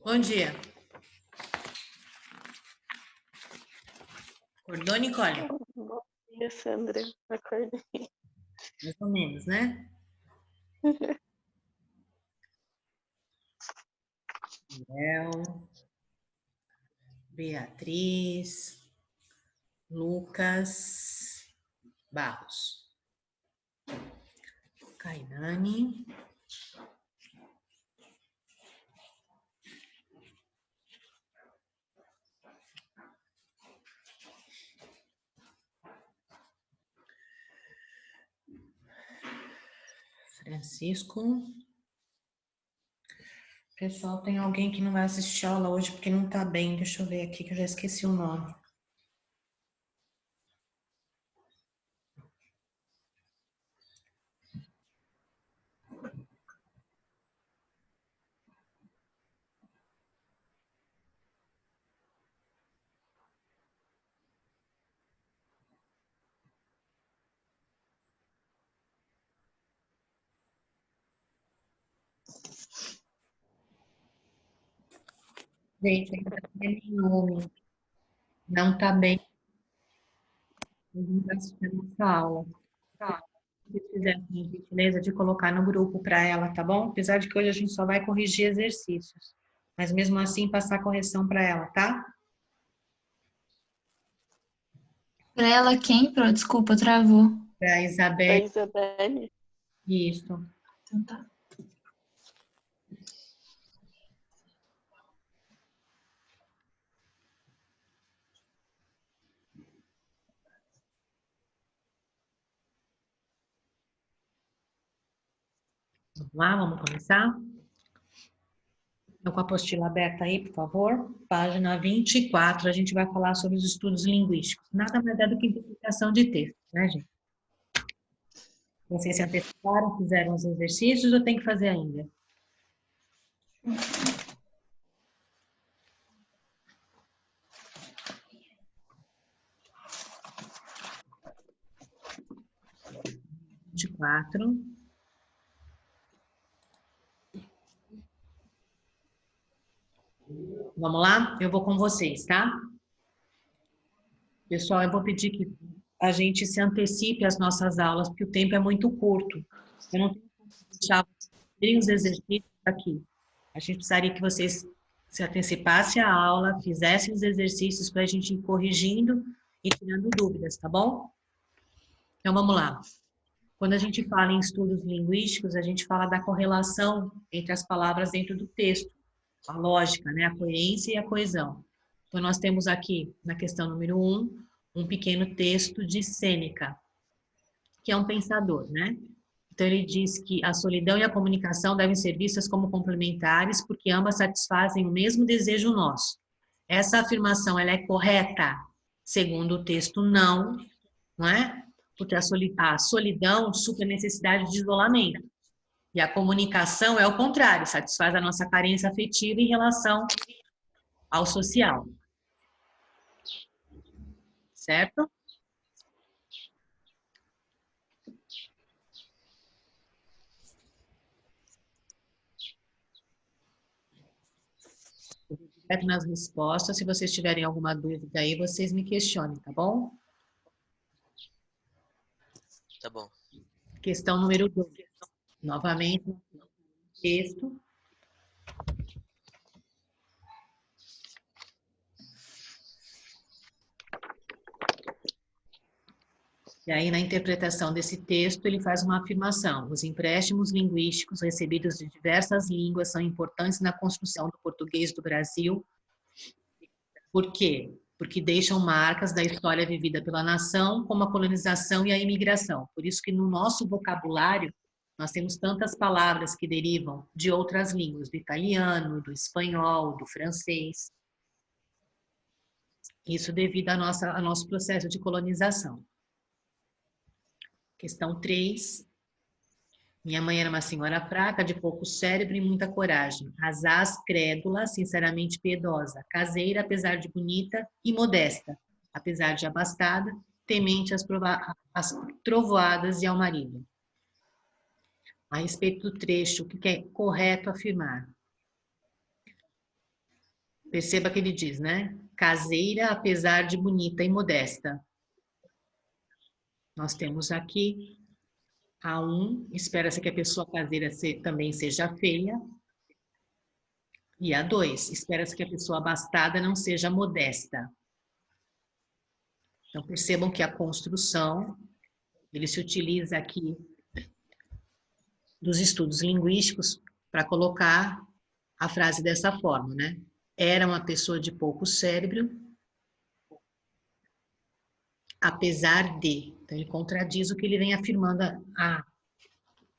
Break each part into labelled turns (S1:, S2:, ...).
S1: Bom dia. Acordou, Nicole?
S2: Bom dia, Sandra. Acordei.
S1: Mais ou menos, né? Léo, Beatriz, Lucas, Barros, Cainane, Francisco. Pessoal, tem alguém que não vai assistir a aula hoje porque não tá bem. Deixa eu ver aqui que eu já esqueci o nome. Gente, ele tá com não tá bem. Não vai assistir a nossa aula. Se fizerem a gentileza de colocar no grupo para ela, tá bom? Apesar de que hoje a gente só vai corrigir exercícios. Mas mesmo assim, passar a correção para ela, tá?
S3: Pra ela quem, Pro? Desculpa, travou.
S1: Para a
S2: Da
S1: Isabel,
S2: Isabelle.
S1: isso.
S3: Então tá.
S1: Vamos lá, vamos começar? Então, com a apostila aberta aí, por favor. Página 24, a gente vai falar sobre os estudos linguísticos. Nada mais é do que interpretação de texto, né, gente? Vocês se anteciparam, fizeram os exercícios ou tem que fazer ainda? Quatro. Vamos lá? Eu vou com vocês, tá? Pessoal, eu vou pedir que a gente se antecipe às nossas aulas, porque o tempo é muito curto. Eu não tenho como deixar vocês os exercícios aqui. A gente precisaria que vocês se antecipassem à aula, fizessem os exercícios para a gente ir corrigindo e tirando dúvidas, tá bom? Então, vamos lá. Quando a gente fala em estudos linguísticos, a gente fala da correlação entre as palavras dentro do texto, a lógica, né? A coerência e a coesão. Então, nós temos aqui, na questão número 1, um pequeno texto de Sêneca, que é um pensador, né? Então, ele diz que a solidão e a comunicação devem ser vistas como complementares, porque ambas satisfazem o mesmo desejo nosso. Essa afirmação, ela é correta? Segundo o texto, não, não é? Porque a solidão supre a necessidade de isolamento. E a comunicação é o contrário, satisfaz a nossa carência afetiva em relação ao social. Certo? Direto nas respostas, se vocês tiverem alguma dúvida aí, vocês me questionem, tá bom?
S4: Tá bom.
S1: Questão número 2. Novamente, texto. E aí, na interpretação desse texto, ele faz uma afirmação. Os empréstimos linguísticos recebidos de diversas línguas são importantes na construção do português do Brasil. Por quê? porque deixam marcas da história vivida pela nação, como a colonização e a imigração. Por isso que no nosso vocabulário, nós temos tantas palavras que derivam de outras línguas, do italiano, do espanhol, do francês. Isso devido ao nosso processo de colonização. Questão 3. Minha mãe era uma senhora fraca, de pouco cérebro e muita coragem. Asaz, crédula, sinceramente piedosa. Caseira, apesar de bonita, e modesta. Apesar de abastada, temente às trovoadas e ao marido. A respeito do trecho, o que é correto afirmar? Perceba que ele diz, né? Caseira, apesar de bonita e modesta. Nós temos aqui a 1, espera-se que a pessoa caseira também seja feia. E a 2, espera-se que a pessoa abastada não seja modesta. Então, percebam que a construção, ele se utiliza aqui dos estudos linguísticos para colocar a frase dessa forma, né? Era uma pessoa de pouco cérebro, apesar de. Então, ele contradiz o que ele vem afirmando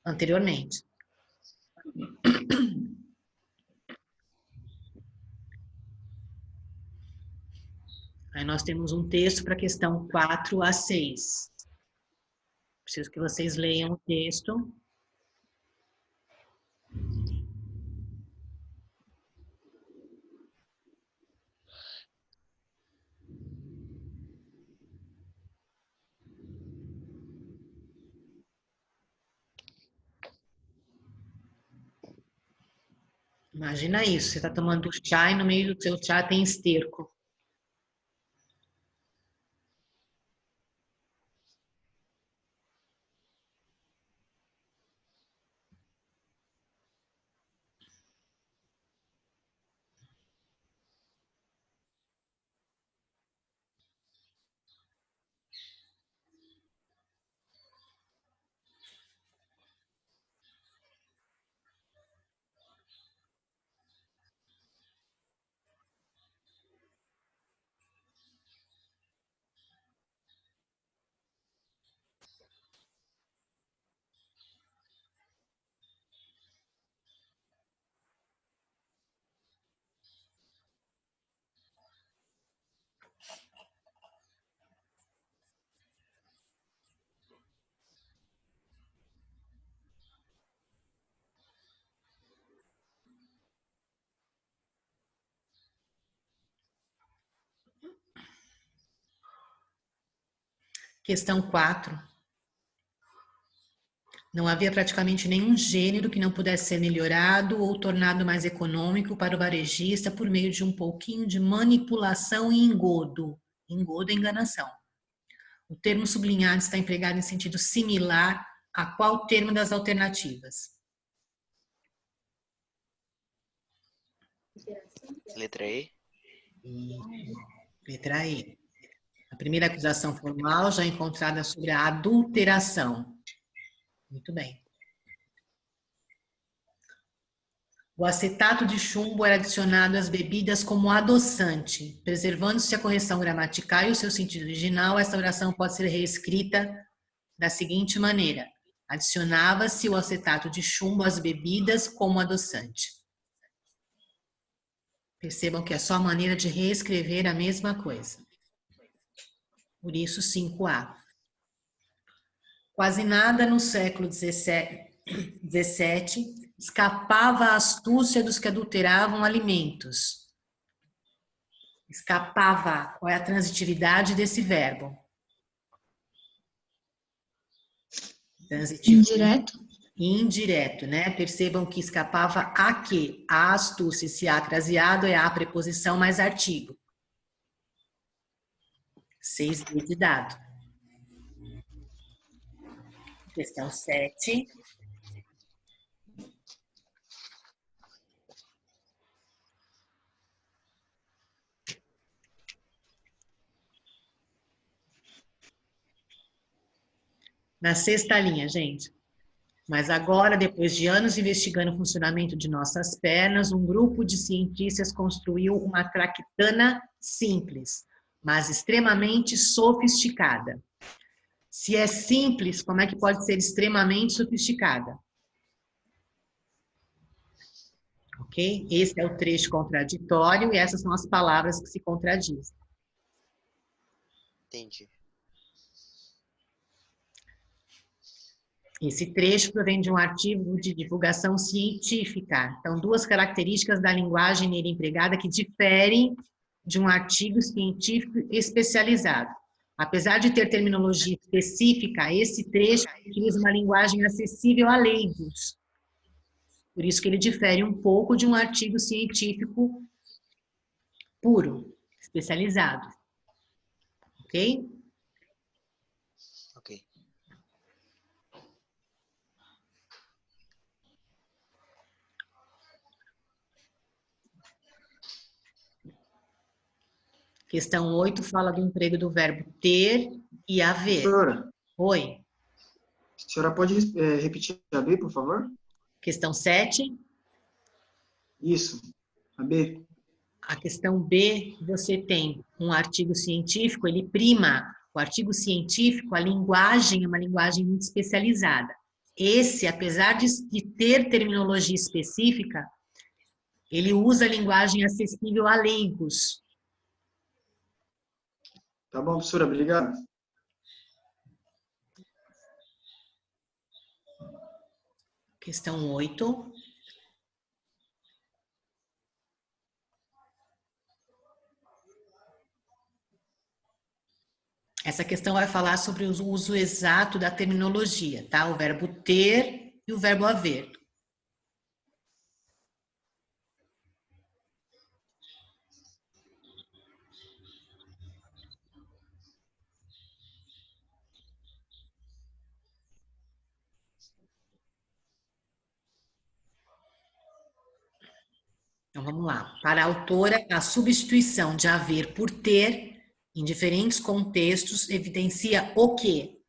S1: anteriormente. Aí nós temos um texto para a questão 4 a 6. Preciso que vocês leiam o texto. Imagina isso, você está tomando chá e no meio do seu chá tem esterco. Questão 4. Não havia praticamente nenhum gênero que não pudesse ser melhorado ou tornado mais econômico para o varejista por meio de um pouquinho de manipulação e engodo. Engodo é enganação. O termo sublinhado está empregado em sentido similar a qual termo das alternativas?
S4: Letra E.
S1: Letra E. A primeira acusação formal já encontrada sobre a adulteração. Muito bem. O acetato de chumbo era adicionado às bebidas como adoçante. Preservando-se a correção gramatical e o seu sentido original, esta oração pode ser reescrita da seguinte maneira. Adicionava-se o acetato de chumbo às bebidas como adoçante. Percebam que é só a maneira de reescrever a mesma coisa. Por isso, 5A. Quase nada no século XVII escapava à astúcia dos que adulteravam alimentos. Escapava. Qual é a transitividade desse verbo? Transitivo.
S3: Indireto.
S1: Indireto, né? Percebam que escapava a quê? A astúcia. Esse a craseado é a preposição mais artigo. 6D de dado. Questão 7. Na sexta linha, gente. Mas agora, depois de anos investigando o funcionamento de nossas pernas, um grupo de cientistas construiu uma traquitana simples, mas extremamente sofisticada. Se é simples, como é que pode ser extremamente sofisticada? Ok? Esse é o trecho contraditório e essas são as palavras que se contradizem.
S4: Entendi.
S1: Esse trecho provém de um artigo de divulgação científica. Então, duas características da linguagem nele empregada que diferem de um artigo científico especializado. Apesar de ter terminologia específica, esse trecho utiliza uma linguagem acessível a leigos. Por isso que ele difere um pouco de um artigo científico puro, especializado. Ok?
S4: Ok.
S1: Questão 8 fala do emprego do verbo ter e haver.
S5: Professora,
S1: Oi.
S5: a senhora pode repetir a B, por favor?
S1: Questão 7.
S5: Isso, a B.
S1: A questão B, você tem um artigo científico, ele prima o artigo científico, a linguagem é uma linguagem muito especializada. Esse, apesar de ter terminologia específica, ele usa a linguagem acessível a leigos.
S5: Tá bom, professora, obrigado.
S1: Questão 8. Essa questão vai falar sobre o uso exato da terminologia, tá? O verbo ter e o verbo haver. Então, vamos lá. Para a autora, a substituição de haver por ter, em diferentes contextos, evidencia o quê?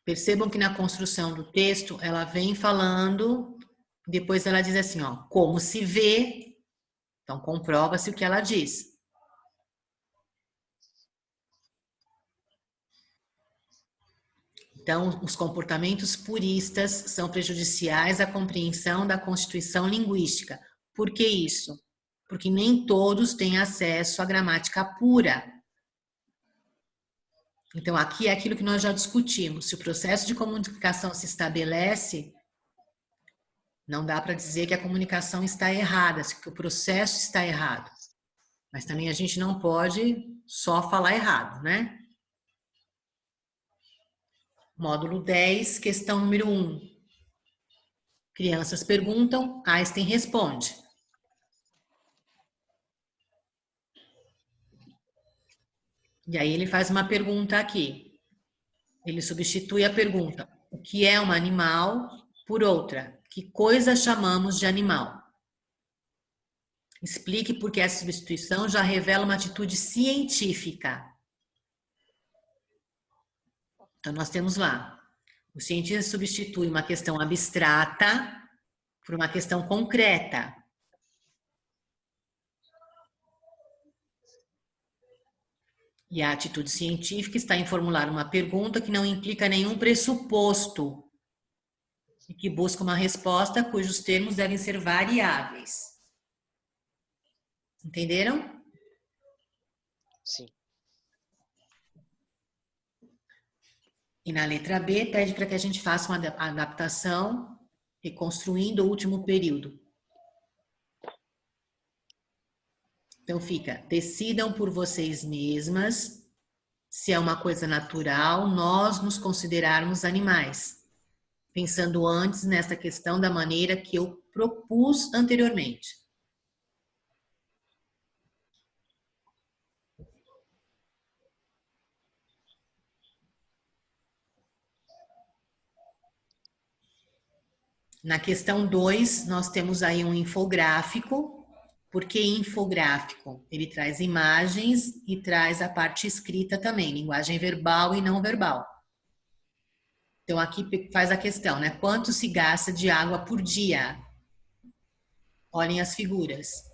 S1: Percebam que na construção do texto, ela vem falando, depois ela diz assim, ó, como se vê, então comprova-se o que ela diz. Então, os comportamentos puristas são prejudiciais à compreensão da constituição linguística. Por que isso? Porque nem todos têm acesso à gramática pura. Então, aqui é aquilo que nós já discutimos. Se o processo de comunicação se estabelece, não dá para dizer que a comunicação está errada, que o processo está errado. Mas também a gente não pode só falar errado, né? Módulo 10, questão número 1. Crianças perguntam, Einstein responde. E aí ele faz uma pergunta aqui. Ele substitui a pergunta, o que é um animal, por outra, que coisa chamamos de animal? Explique por que essa substituição já revela uma atitude científica. Então, nós temos lá, o cientista substitui uma questão abstrata por uma questão concreta. E a atitude científica está em formular uma pergunta que não implica nenhum pressuposto e que busca uma resposta cujos termos devem ser variáveis. Entenderam?
S4: Sim.
S1: E na letra B, pede para que a gente faça uma adaptação reconstruindo o último período. Então fica, decidam por vocês mesmas se é uma coisa natural nós nos considerarmos animais, pensando antes nesta questão da maneira que eu propus anteriormente. Na questão 2, nós temos aí um infográfico. Por que infográfico? Ele traz imagens e traz a parte escrita também, linguagem verbal e não verbal. Então, aqui faz a questão, né? Quanto se gasta de água por dia? Olhem as figuras.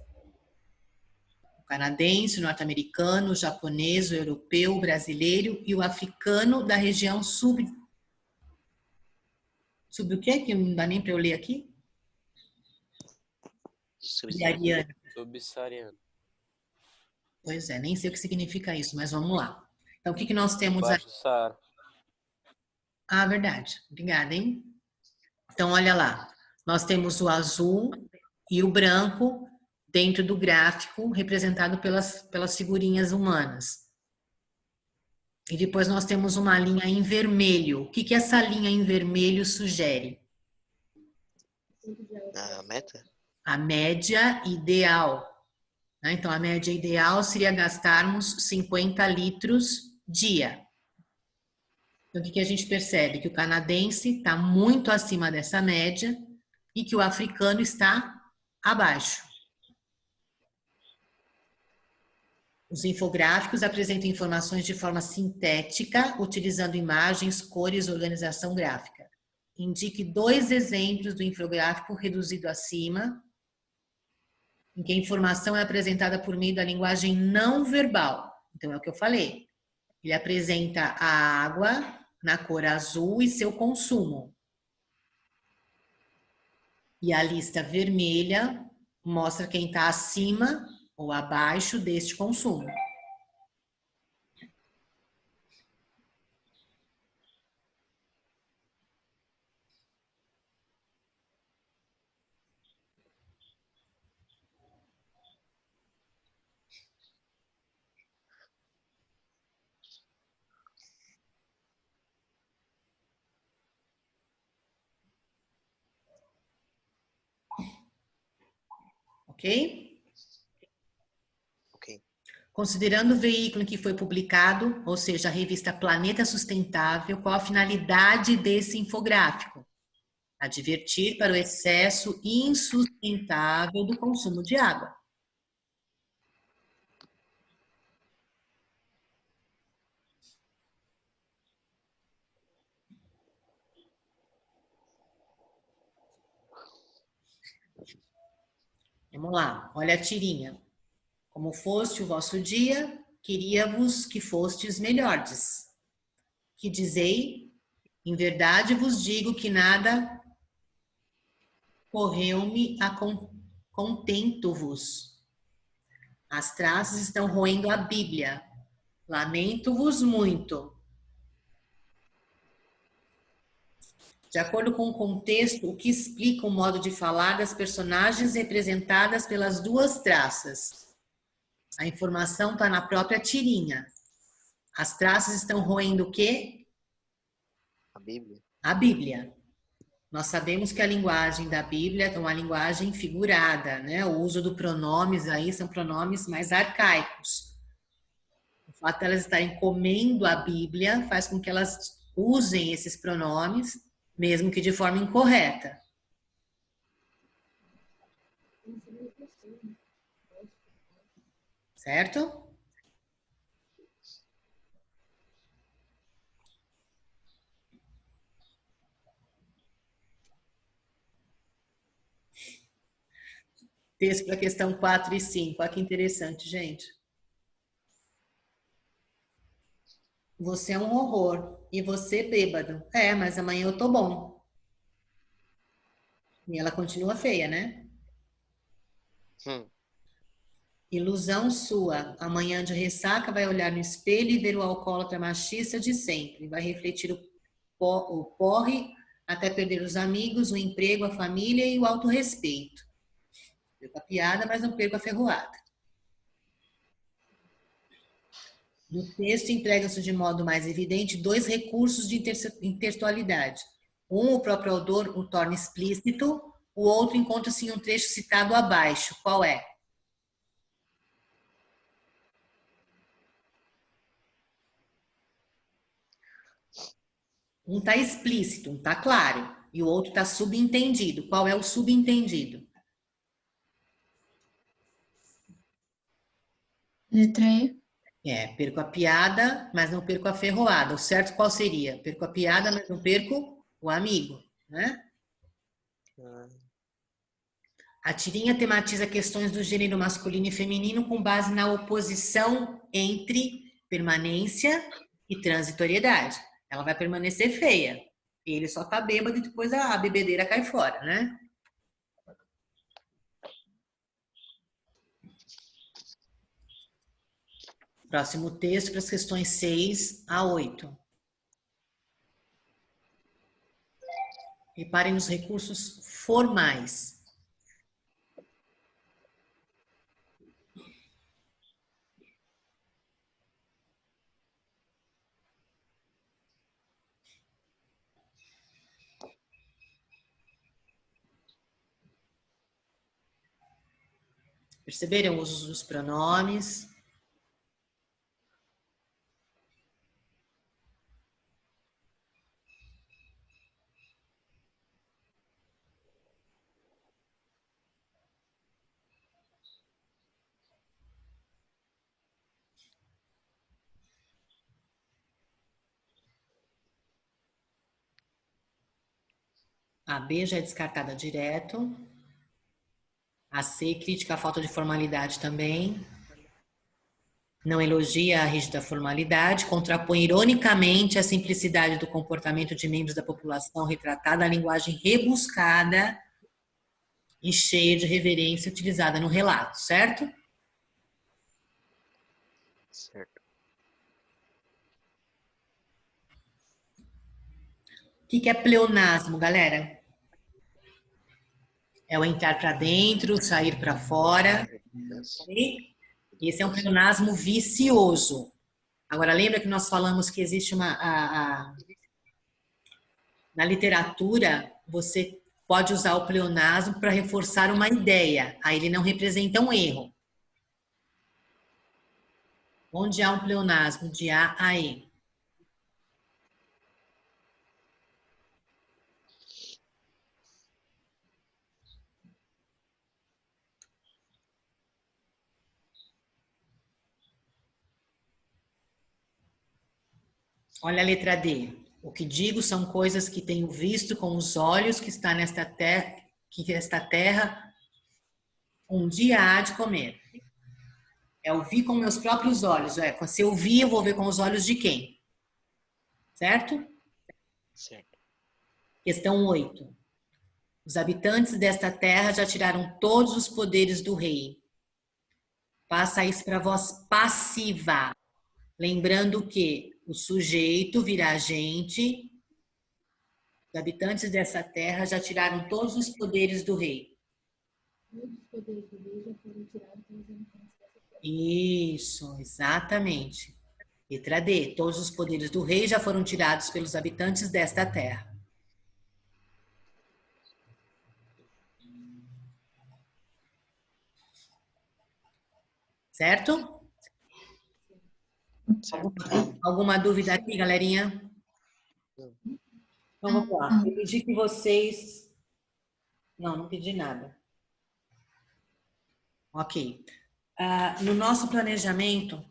S1: O canadense, o norte-americano, o japonês, o europeu, o brasileiro e o africano da região sub o quê? Que não dá nem para eu ler aqui? Subsaariana.
S4: Subsaariano.
S1: Pois é, nem sei o que significa isso, mas vamos lá. Então, o que nós temos
S4: Baixo
S1: aqui?
S4: do Saara.
S1: Ah, verdade. Obrigada, hein? Então, olha lá. Nós temos o azul e o branco dentro do gráfico, representado pelas figurinhas humanas. E depois nós temos uma linha em vermelho. O que essa linha em vermelho sugere?
S6: A meta?
S1: A média ideal. Né? Então, a média ideal seria gastarmos 50 litros dia. Então, o que a gente percebe? Que o canadense está muito acima dessa média e que o africano está abaixo. Os infográficos apresentam informações de forma sintética, utilizando imagens, cores e organização gráfica. Indique 2 exemplos do infográfico reduzido acima, em que a informação é apresentada por meio da linguagem não verbal. Então, é o que eu falei. Ele apresenta a água na cor azul e seu consumo. E a lista vermelha mostra quem está acima ou abaixo deste consumo. Ok?
S6: Ok.
S1: Considerando o veículo em que foi publicado, ou seja, a revista Planeta Sustentável, qual a finalidade desse infográfico? Advertir para o excesso insustentável do consumo de água. Vamos lá, olha a tirinha. Como foste o vosso dia, queria-vos que fostes melhordes. Que dizei, em verdade vos digo que nada correu-me a contento-vos. As traças estão roendo a Bíblia. Lamento-vos muito. De acordo com o contexto, o que explica o modo de falar das personagens representadas pelas 2 traças? A informação está na própria tirinha. As traças estão roendo o quê?
S6: A Bíblia?
S1: A Bíblia. Nós sabemos que a linguagem da Bíblia é uma linguagem figurada, né? O uso do pronomes aí são pronomes mais arcaicos. O fato de elas estarem comendo a Bíblia faz com que elas usem esses pronomes, mesmo que de forma incorreta. Certo? Texto para a questão 4 e 5. Olha que interessante, gente. Você é um horror. E você bêbado. É, mas amanhã eu tô bom. E ela continua feia, né? Ilusão sua. Amanhã de ressaca vai olhar no espelho e ver o alcoólatra machista de sempre. Vai refletir o porre até perder os amigos, o emprego, a família e o autorrespeito. Perco a piada, mas não perco a ferroada. No texto, empregam-se de modo mais evidente 2 recursos de intertextualidade. Um, o próprio autor o torna explícito, o outro encontra-se em um trecho citado abaixo. Qual é? Um está explícito, um está claro, e o outro está subentendido. Qual é o subentendido?
S3: Letra E.
S1: Perco a piada, mas não perco a ferroada. O certo qual seria? Perco a piada, mas não perco o amigo, né? A tirinha tematiza questões do gênero masculino e feminino com base na oposição entre permanência e transitoriedade. Ela vai permanecer feia. Ele só tá bêbado e depois a bebedeira cai fora, né? Próximo texto para as questões 6 a 8. Reparem nos recursos formais. Perceberam o uso dos pronomes? A B já é descartada direto. A C, crítica à falta de formalidade também. Não elogia a rígida formalidade, contrapõe ironicamente a simplicidade do comportamento de membros da população retratada à linguagem rebuscada e cheia de reverência utilizada no relato, certo?
S6: Certo.
S1: O que é pleonasmo, galera? É o entrar para dentro, sair para fora. Ok? Esse é um pleonasmo vicioso. Agora, lembra que nós falamos que existe na literatura, você pode usar o pleonasmo para reforçar uma ideia. Aí ele não representa um erro. Onde há um pleonasmo? De A a E. Olha a letra D. O que digo são coisas que tenho visto com os olhos que está nesta terra, que esta terra um dia há de comer. É ouvir com meus próprios olhos. Se eu vi, eu vou ver com os olhos de quem? Certo?
S6: Certo.
S1: Questão 8. Os habitantes desta terra já tiraram todos os poderes do rei. Passa isso para voz passiva. Lembrando que o sujeito vira agente. Os habitantes dessa terra já tiraram todos os poderes do rei. Isso, exatamente. Letra D. Todos os poderes do rei já foram tirados pelos habitantes desta terra. Certo?
S6: Certo.
S1: Alguma dúvida aqui, galerinha?
S6: Não.
S1: Então, vamos lá. Eu pedi que vocês... Não pedi nada. Ok. No nosso planejamento,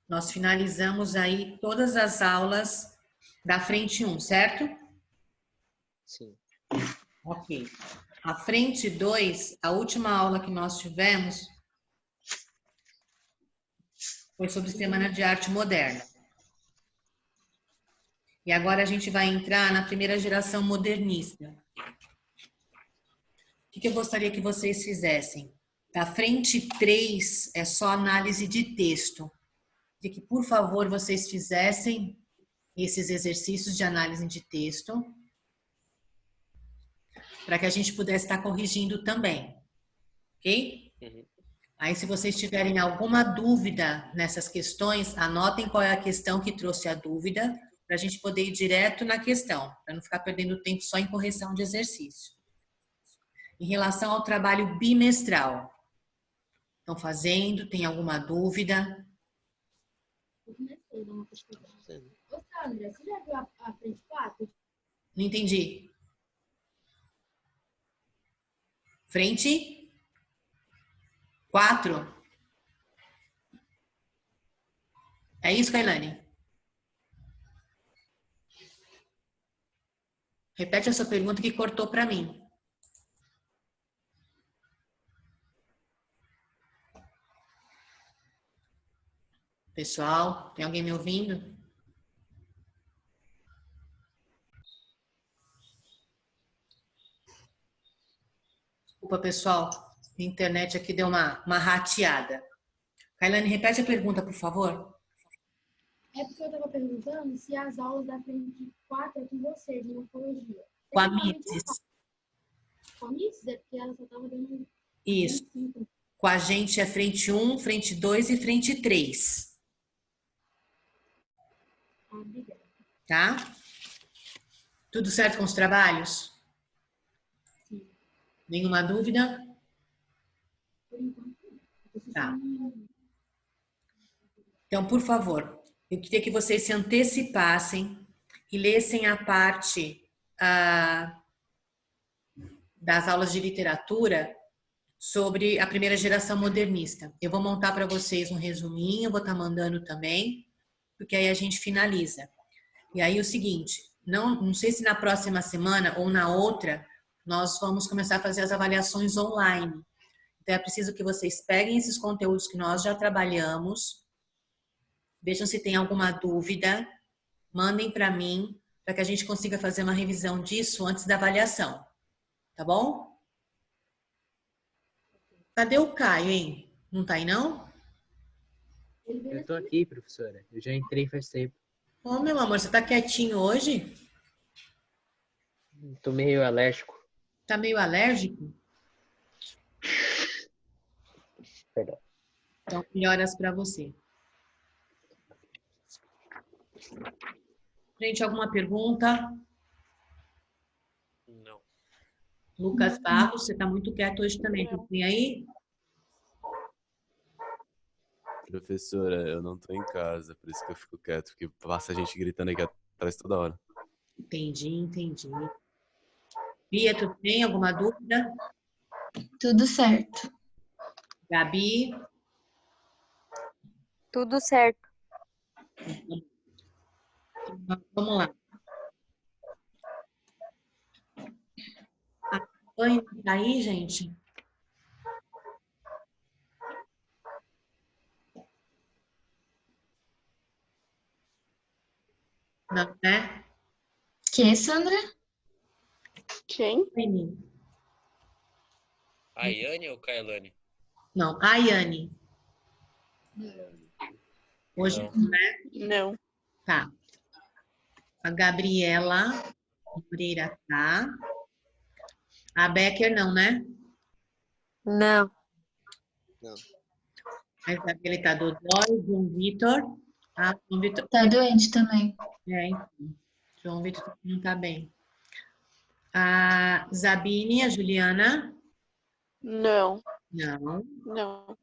S1: nós finalizamos aí todas as aulas da frente 1, certo?
S6: Sim.
S1: Ok. A frente 2, a última aula que nós tivemos foi sobre Semana de Arte Moderna. E agora a gente vai entrar na primeira geração modernista. O que eu gostaria que vocês fizessem? Da frente 3 é só análise de texto. De que, por favor, vocês fizessem esses exercícios de análise de texto, para que a gente pudesse estar corrigindo também. Ok?
S6: Uhum.
S1: Aí, se vocês tiverem alguma dúvida nessas questões, anotem qual é a questão que trouxe a dúvida, para a gente poder ir direto na questão, para não ficar perdendo tempo só em correção de exercício. Em relação ao trabalho bimestral, estão fazendo? Tem alguma dúvida?
S7: Ô, Sandra, você já viu a frente 4?
S1: Não entendi. Frente 4. É isso, Kailane? Repete a sua pergunta que cortou para mim. Pessoal, tem alguém me ouvindo? Desculpa, pessoal. A internet aqui deu uma rateada. Kailane, repete a pergunta, por favor.
S7: É porque eu estava perguntando se as aulas da frente 4 é com vocês, em oncologia.
S1: Com a
S7: Tecnicamente,
S1: Mises.
S7: Com a Mises, é porque ela só estava dando
S1: Isso.
S7: 25.
S1: Com a gente é frente 1, frente 2 e frente 3.
S7: Ah, obrigada.
S1: Tá? Tudo certo com os trabalhos?
S7: Sim.
S1: Nenhuma dúvida?
S7: Por enquanto, eu tô
S1: Tá.
S7: assistindo.
S1: Então, por favor, eu queria que vocês se antecipassem e lessem a parte das aulas de literatura sobre a primeira geração modernista. Eu vou montar para vocês um resuminho, vou estar mandando também, porque aí a gente finaliza. E aí o seguinte, não sei se na próxima semana ou na outra, nós vamos começar a fazer as avaliações online. Então é preciso que vocês peguem esses conteúdos que nós já trabalhamos, vejam se tem alguma dúvida, mandem para mim, para que a gente consiga fazer uma revisão disso antes da avaliação. Tá bom? Cadê o Caio, hein? Não tá aí, não?
S7: Ele veio
S6: Eu tô aqui, professora. Eu já entrei faz tempo.
S1: Ô, meu amor, você tá quietinho hoje?
S6: Tô meio alérgico.
S1: Tá meio alérgico?
S6: Perdão.
S1: Então, melhoras para você. Gente, alguma pergunta?
S6: Não.
S1: Lucas Barros, você tá muito quieto hoje também. Tudo bem aí?
S8: Professora, eu não tô em casa, por isso que eu fico quieto, porque passa gente gritando aqui atrás toda hora.
S1: Entendi. Bia, tudo bem? Alguma dúvida?
S3: Tudo certo.
S1: Gabi?
S2: Tudo certo.
S1: Vamos lá. A Oi, tá aí, gente? Não, né?
S3: Que, Sandra?
S2: Quem?
S1: Aine.
S4: A Yane ou Kailane?
S1: Não, a Yane. Hoje,
S4: Não.
S1: né?
S2: Não.
S1: Tá. A Gabriela Moreira tá. A Becker não, né?
S2: Não.
S1: A Isabela tá dodói. João Vitor. Ah, João Vitor.
S3: Tá doente também.
S1: Então. João Vitor não tá bem. A Zabine, a Juliana.
S2: Não.
S1: Não.
S2: Não.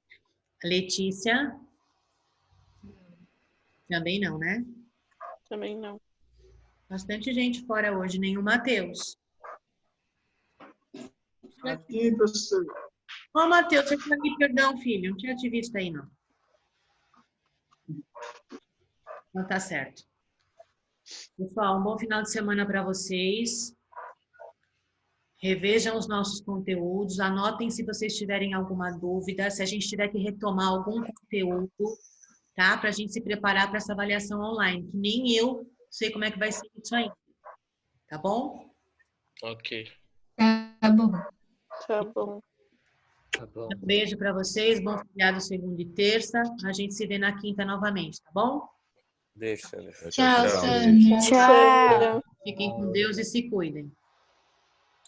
S1: Letícia. Também não, né?
S2: Também não.
S1: Bastante gente fora hoje, nenhum Matheus.
S5: Aqui, professor.
S1: Ô, Matheus, você tá aqui, perdão, filho. Não tinha te visto aí, não. Então tá certo. Pessoal, um bom final de semana para vocês. Revejam os nossos conteúdos, anotem se vocês tiverem alguma dúvida, se a gente tiver que retomar algum conteúdo, tá? Para a gente se preparar para essa avaliação online, que nem eu sei como é que vai ser isso aí. Tá bom?
S4: Ok.
S3: Tá bom.
S2: Tá bom.
S6: Tá bom.
S1: Um beijo para vocês, bom feriado segunda e terça. A gente se vê na quinta novamente, tá bom?
S4: Beijo, Sandra.
S3: Tchau,
S8: Tchau.
S3: Sandra.
S2: Tchau.
S1: Fiquem com Deus e se cuidem.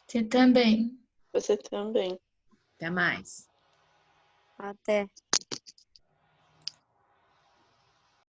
S3: Você também.
S2: Você também.
S1: Até mais.
S2: Até.